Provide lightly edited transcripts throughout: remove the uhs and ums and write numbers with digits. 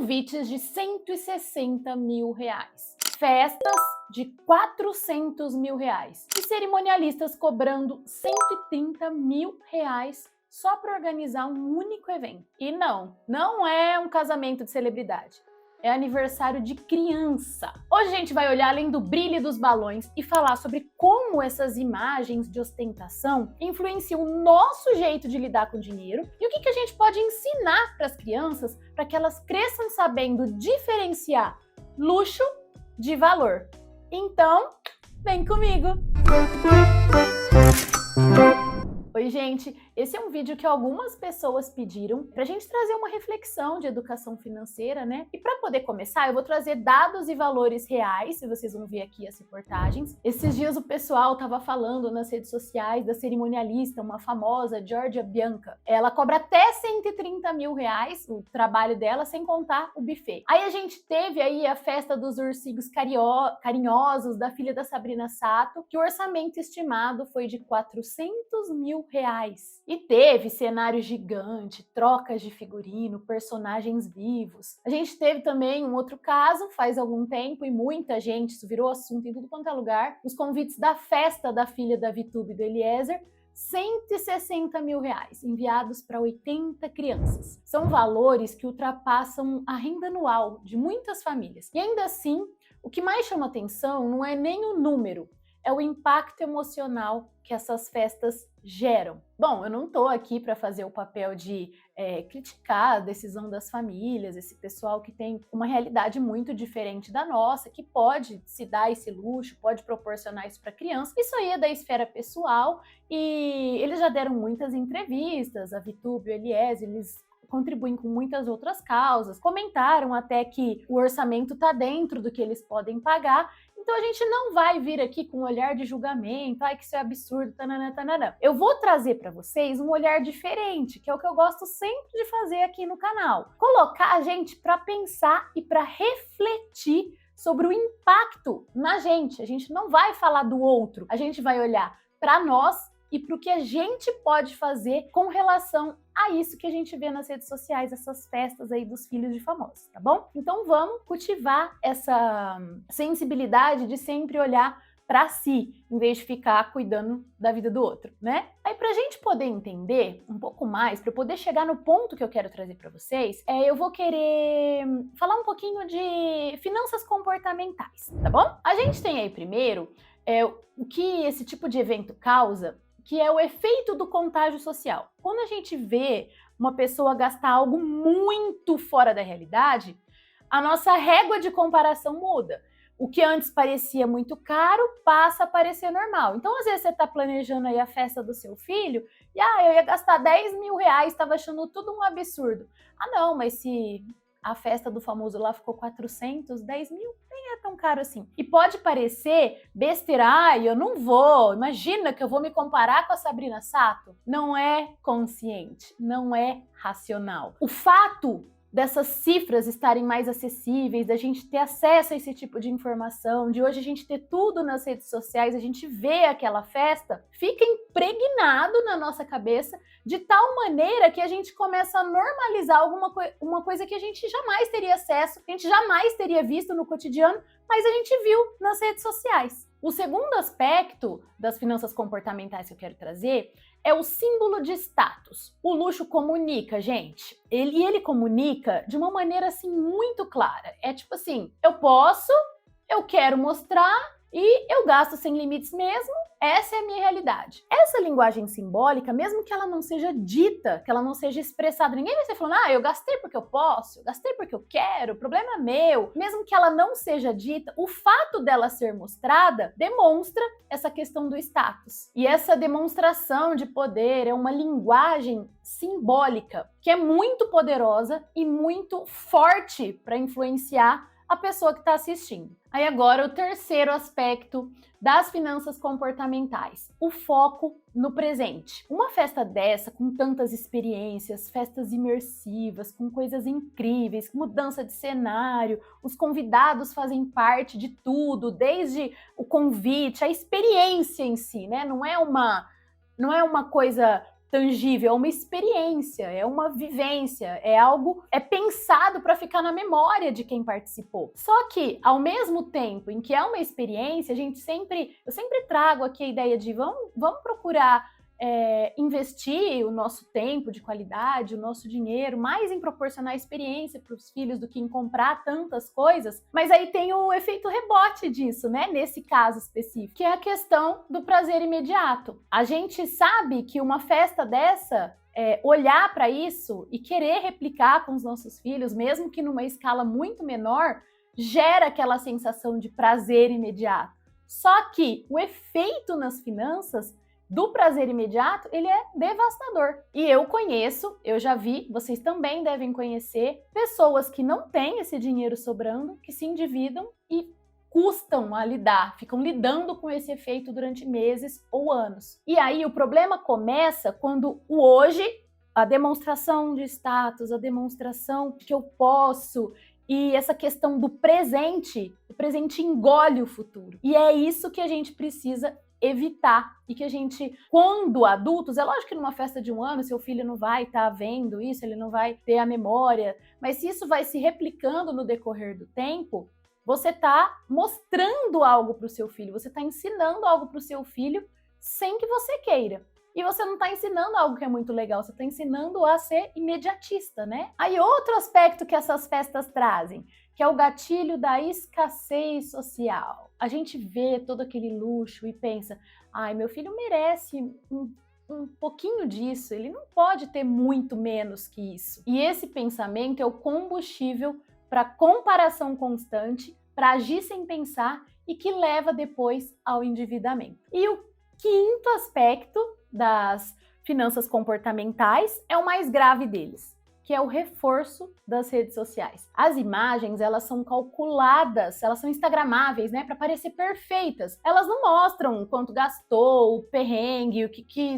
convites de 160 mil reais, festas de 400 mil reais e cerimonialistas cobrando 130 mil reais só para organizar um único evento. E não é um casamento de celebridade. É aniversário de criança. Hoje a gente vai olhar além do brilho dos balões e falar sobre como essas imagens de ostentação influenciam o nosso jeito de lidar com o dinheiro e o que a gente pode ensinar para as crianças para que elas cresçam sabendo diferenciar luxo de valor. Então, vem comigo! Oi, gente! Esse é um vídeo que algumas pessoas pediram pra gente trazer uma reflexão de educação financeira, né? E para poder começar, eu vou trazer dados e valores reais, e vocês vão ver aqui as reportagens. Esses dias o pessoal tava falando nas redes sociais da cerimonialista, uma famosa, Giorgia Bianca. Ela cobra até 130 mil reais o trabalho dela, sem contar o buffet. Aí a gente teve aí a festa dos ursinhos carinhosos da filha da Sabrina Sato, que o orçamento estimado foi de 400 mil reais. E teve cenário gigante, trocas de figurino, personagens vivos. A gente teve também um outro caso, faz algum tempo, e muita gente, isso virou assunto em tudo quanto é lugar, os convites da festa da filha da Vitube e do Eliezer, 160 mil reais, enviados para 80 crianças. São valores que ultrapassam a renda anual de muitas famílias. E ainda assim, o que mais chama atenção não é nem o número, é o impacto emocional que essas festas geram. Bom, eu não estou aqui para fazer o papel de criticar a decisão das famílias, esse pessoal que tem uma realidade muito diferente da nossa, que pode se dar esse luxo, pode proporcionar isso para criança. Isso aí é da esfera pessoal e eles já deram muitas entrevistas, a Vitube e o Eliezer, eles contribuem com muitas outras causas, comentaram até que o orçamento está dentro do que eles podem pagar. Então a gente não vai vir aqui com um olhar de julgamento, ai que isso é absurdo, tananã, tananã. Eu vou trazer para vocês um olhar diferente, que é o que eu gosto sempre de fazer aqui no canal. Colocar a gente para pensar e para refletir sobre o impacto na gente. A gente não vai falar do outro, a gente vai olhar para nós e para o que a gente pode fazer com relação a isso que a gente vê nas redes sociais, essas festas aí dos filhos de famosos, tá bom? Então vamos cultivar essa sensibilidade de sempre olhar para si, em vez de ficar cuidando da vida do outro, né? Aí pra gente poder entender um pouco mais, para eu poder chegar no ponto que eu quero trazer para vocês, eu vou querer falar um pouquinho de finanças comportamentais, tá bom? A gente tem aí primeiro o que esse tipo de evento causa, que é o efeito do contágio social. Quando a gente vê uma pessoa gastar algo muito fora da realidade, a nossa régua de comparação muda. O que antes parecia muito caro passa a parecer normal. Então, às vezes, você está planejando aí a festa do seu filho e, eu ia gastar 10 mil reais, estava achando tudo um absurdo. Não, mas se a festa do famoso lá ficou 400, 10 mil, nem é tão caro assim. E pode parecer besteira, eu não vou, imagina que eu vou me comparar com a Sabrina Sato. Não é consciente, não é racional. O fato dessas cifras estarem mais acessíveis, da gente ter acesso a esse tipo de informação, de hoje a gente ter tudo nas redes sociais, a gente vê aquela festa, fica impregnado na nossa cabeça de tal maneira que a gente começa a normalizar uma coisa que a gente jamais teria acesso, que a gente jamais teria visto no cotidiano, mas a gente viu nas redes sociais. O segundo aspecto das finanças comportamentais que eu quero trazer é o símbolo de status. O luxo comunica, gente. Ele comunica de uma maneira assim muito clara. É tipo assim, eu posso, eu quero mostrar e eu gasto sem limites mesmo. Essa é a minha realidade. Essa linguagem simbólica, mesmo que ela não seja dita, que ela não seja expressada, ninguém vai ser falando, eu gastei porque eu posso, eu gastei porque eu quero, o problema é meu. Mesmo que ela não seja dita, o fato dela ser mostrada demonstra essa questão do status. E essa demonstração de poder é uma linguagem simbólica que é muito poderosa e muito forte para influenciar a pessoa que está assistindo. Aí agora o terceiro aspecto das finanças comportamentais, o foco no presente. Uma festa dessa, com tantas experiências, festas imersivas, com coisas incríveis, mudança de cenário, os convidados fazem parte de tudo, desde o convite, a experiência em si, né? Não é uma coisa tangível, é uma experiência, é uma vivência, é algo, é pensado para ficar na memória de quem participou. Só que, ao mesmo tempo em que é uma experiência, eu sempre trago aqui a ideia de vamos procurar investir o nosso tempo de qualidade, o nosso dinheiro, mais em proporcionar experiência para os filhos do que em comprar tantas coisas. Mas aí tem o efeito rebote disso, né? Nesse caso específico, que é a questão do prazer imediato. A gente sabe que uma festa dessa, olhar para isso e querer replicar com os nossos filhos, mesmo que numa escala muito menor, gera aquela sensação de prazer imediato. Só que o efeito nas finanças do prazer imediato, ele é devastador. E eu já vi, vocês também devem conhecer, pessoas que não têm esse dinheiro sobrando, que se endividam e custam a lidar, ficam lidando com esse efeito durante meses ou anos. E aí o problema começa quando o hoje, a demonstração de status, a demonstração de que eu posso, e essa questão do presente, o presente engole o futuro. E é isso que a gente precisa evitar, e que a gente, quando adultos, é lógico que numa festa de 1 ano seu filho não vai estar vendo isso, ele não vai ter a memória, mas se isso vai se replicando no decorrer do tempo, você está mostrando algo para o seu filho, você está ensinando algo para o seu filho sem que você queira. E você não está ensinando algo que é muito legal, você está ensinando a ser imediatista, né? Aí outro aspecto que essas festas trazem, que é o gatilho da escassez social. A gente vê todo aquele luxo e pensa, ai, meu filho merece um pouquinho disso, ele não pode ter muito menos que isso. E esse pensamento é o combustível para comparação constante, para agir sem pensar e que leva depois ao endividamento. E o quinto aspecto das finanças comportamentais é o mais grave deles, que é o reforço das redes sociais. As imagens, elas são calculadas, elas são instagramáveis, né, para parecer perfeitas. Elas não mostram quanto gastou, o perrengue,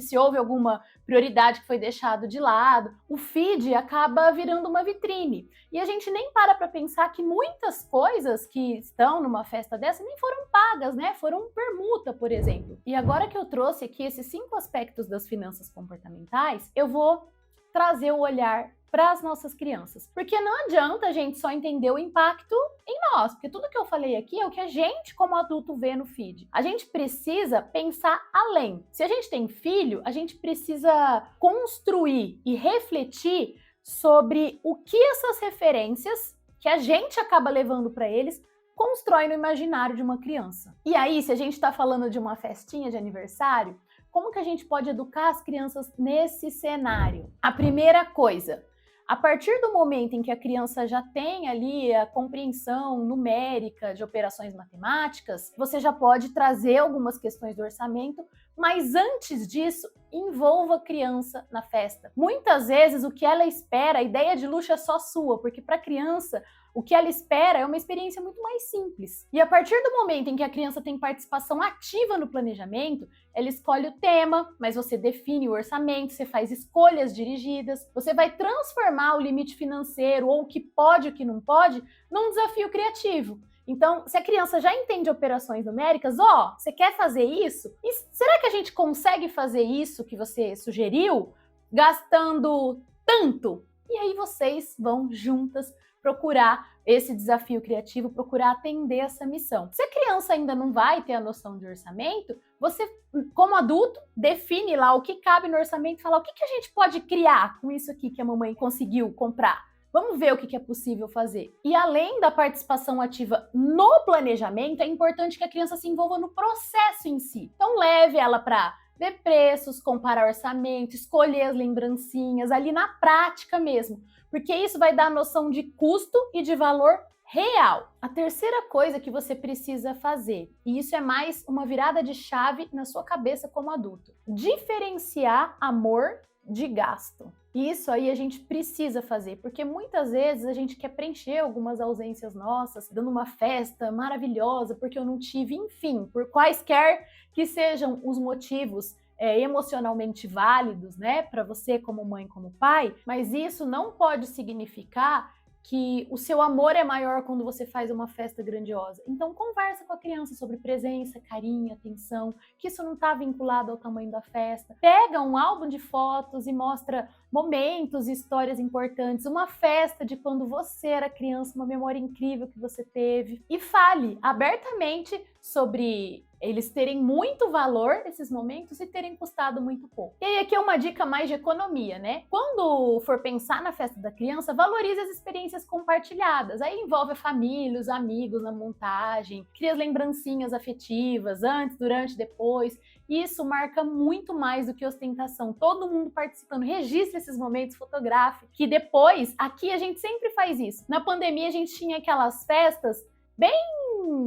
se houve alguma prioridade que foi deixado de lado. O feed acaba virando uma vitrine. E a gente nem para pensar que muitas coisas que estão numa festa dessa nem foram pagas, né? Foram permuta, por exemplo. E agora que eu trouxe aqui esses 5 aspectos das finanças comportamentais, eu vou trazer o olhar para as nossas crianças. Porque não adianta a gente só entender o impacto em nós, porque tudo que eu falei aqui é o que a gente, como adulto, vê no feed. A gente precisa pensar além. Se a gente tem filho, a gente precisa construir e refletir sobre o que essas referências que a gente acaba levando para eles constrói no imaginário de uma criança. E aí, se a gente está falando de uma festinha de aniversário, como que a gente pode educar as crianças nesse cenário? A primeira coisa, a partir do momento em que a criança já tem ali a compreensão numérica de operações matemáticas, você já pode trazer algumas questões do orçamento, mas antes disso, envolva a criança na festa. Muitas vezes o que ela espera, a ideia de luxo é só sua, porque para a criança o que ela espera é uma experiência muito mais simples. E a partir do momento em que a criança tem participação ativa no planejamento, ela escolhe o tema, mas você define o orçamento, você faz escolhas dirigidas, você vai transformar o limite financeiro ou o que pode e o que não pode num desafio criativo. Então, se a criança já entende operações numéricas, você quer fazer isso? E será que a gente consegue fazer isso que você sugeriu gastando tanto? E aí vocês vão juntas procurar esse desafio criativo, procurar atender essa missão. Se a criança ainda não vai ter a noção de orçamento, você, como adulto, define lá o que cabe no orçamento e fala o que a gente pode criar com isso aqui que a mamãe conseguiu comprar. Vamos ver o que é possível fazer. E além da participação ativa no planejamento, é importante que a criança se envolva no processo em si. Então leve ela para ver preços, comparar orçamento, escolher as lembrancinhas ali na prática mesmo, porque isso vai dar a noção de custo e de valor real. A terceira coisa que você precisa fazer, e isso é mais uma virada de chave na sua cabeça como adulto, diferenciar amor de gasto. Isso aí a gente precisa fazer, porque muitas vezes a gente quer preencher algumas ausências nossas, dando uma festa maravilhosa, porque eu não tive, enfim, por quaisquer que sejam os motivos emocionalmente válidos, né, para você como mãe, como pai, mas isso não pode significar que o seu amor é maior quando você faz uma festa grandiosa. Então conversa com a criança sobre presença, carinho, atenção, que isso não está vinculado ao tamanho da festa. Pega um álbum de fotos e mostra momentos e histórias importantes, uma festa de quando você era criança, uma memória incrível que você teve. E fale abertamente sobre eles terem muito valor, esses momentos, e terem custado muito pouco. E aí aqui é uma dica mais de economia, né? Quando for pensar na festa da criança, valorize as experiências compartilhadas. Aí envolve a família, os amigos na montagem, cria lembrancinhas afetivas, antes, durante, depois. Isso marca muito mais do que ostentação. Todo mundo participando, registre esses momentos, fotografe, que depois, aqui a gente sempre faz isso. Na pandemia a gente tinha aquelas festas bem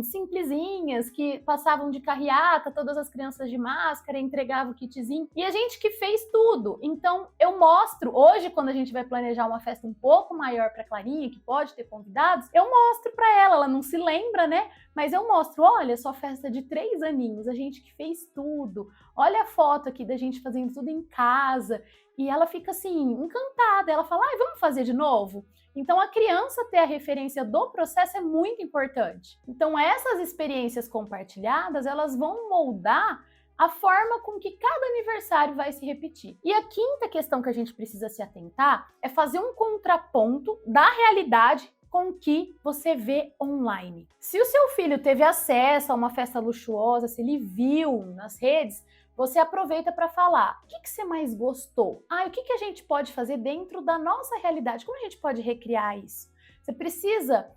simplesinhas, que passavam de carreata, todas as crianças de máscara, entregavam o kitzinho, e a gente que fez tudo. Então eu mostro, hoje quando a gente vai planejar uma festa um pouco maior para Clarinha, que pode ter convidados, eu mostro para ela não se lembra, né? Mas eu mostro, olha, sua festa de 3 aninhos, a gente que fez tudo, olha a foto aqui da gente fazendo tudo em casa, e ela fica assim, encantada, ela fala, vamos fazer de novo? Então, a criança ter a referência do processo é muito importante. Então, essas experiências compartilhadas, elas vão moldar a forma com que cada aniversário vai se repetir. E a quinta questão que a gente precisa se atentar é fazer um contraponto da realidade com o que você vê online. Se o seu filho teve acesso a uma festa luxuosa, se ele viu nas redes, você aproveita para falar, o que você mais gostou? O que a gente pode fazer dentro da nossa realidade? Como a gente pode recriar isso? Você precisa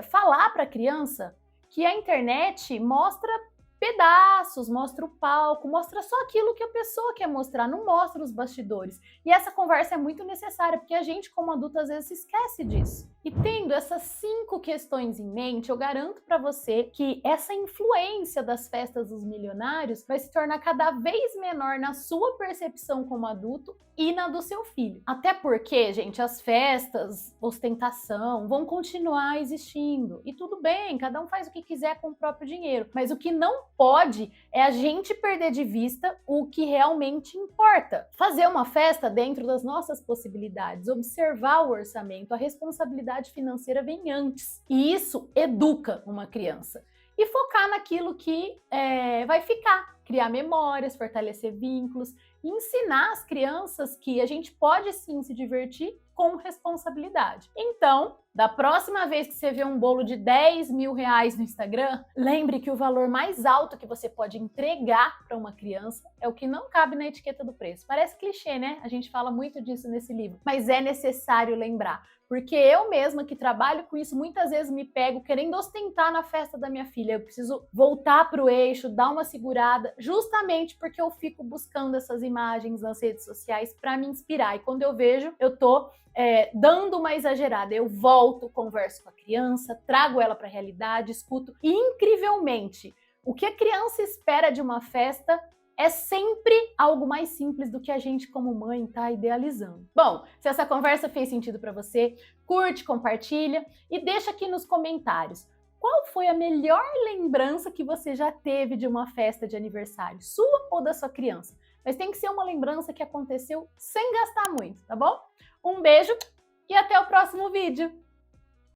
falar para a criança que a internet mostra pedaços, mostra o palco, mostra só aquilo que a pessoa quer mostrar, não mostra os bastidores. E essa conversa é muito necessária, porque a gente, como adulto, às vezes se esquece disso. E tendo essas 5 questões em mente, eu garanto para você que essa influência das festas dos milionários vai se tornar cada vez menor na sua percepção como adulto e na do seu filho. Até porque, gente, as festas, ostentação, vão continuar existindo. E tudo bem, cada um faz o que quiser com o próprio dinheiro. Mas o que não pode é a gente perder de vista o que realmente importa. Fazer uma festa dentro das nossas possibilidades, observar o orçamento, a responsabilidade financeira vem antes. E isso educa uma criança. E focar naquilo que vai ficar. Criar memórias, fortalecer vínculos, e ensinar as crianças que a gente pode sim se divertir com responsabilidade. Então, da próxima vez que você vê um bolo de 10 mil reais no Instagram, lembre que o valor mais alto que você pode entregar para uma criança é o que não cabe na etiqueta do preço. Parece clichê, né? A gente fala muito disso nesse livro, mas é necessário lembrar. Porque eu mesma que trabalho com isso, muitas vezes me pego querendo ostentar na festa da minha filha. Eu preciso voltar para o eixo, dar uma segurada, justamente porque eu fico buscando essas imagens nas redes sociais para me inspirar. E quando eu vejo, eu tô dando uma exagerada. Eu volto, converso com a criança, trago ela para a realidade, escuto. E, incrivelmente, o que a criança espera de uma festa é sempre algo mais simples do que a gente como mãe está idealizando. Bom, se essa conversa fez sentido para você, curte, compartilha e deixa aqui nos comentários. Qual foi a melhor lembrança que você já teve de uma festa de aniversário, sua ou da sua criança? Mas tem que ser uma lembrança que aconteceu sem gastar muito, tá bom? Um beijo e até o próximo vídeo!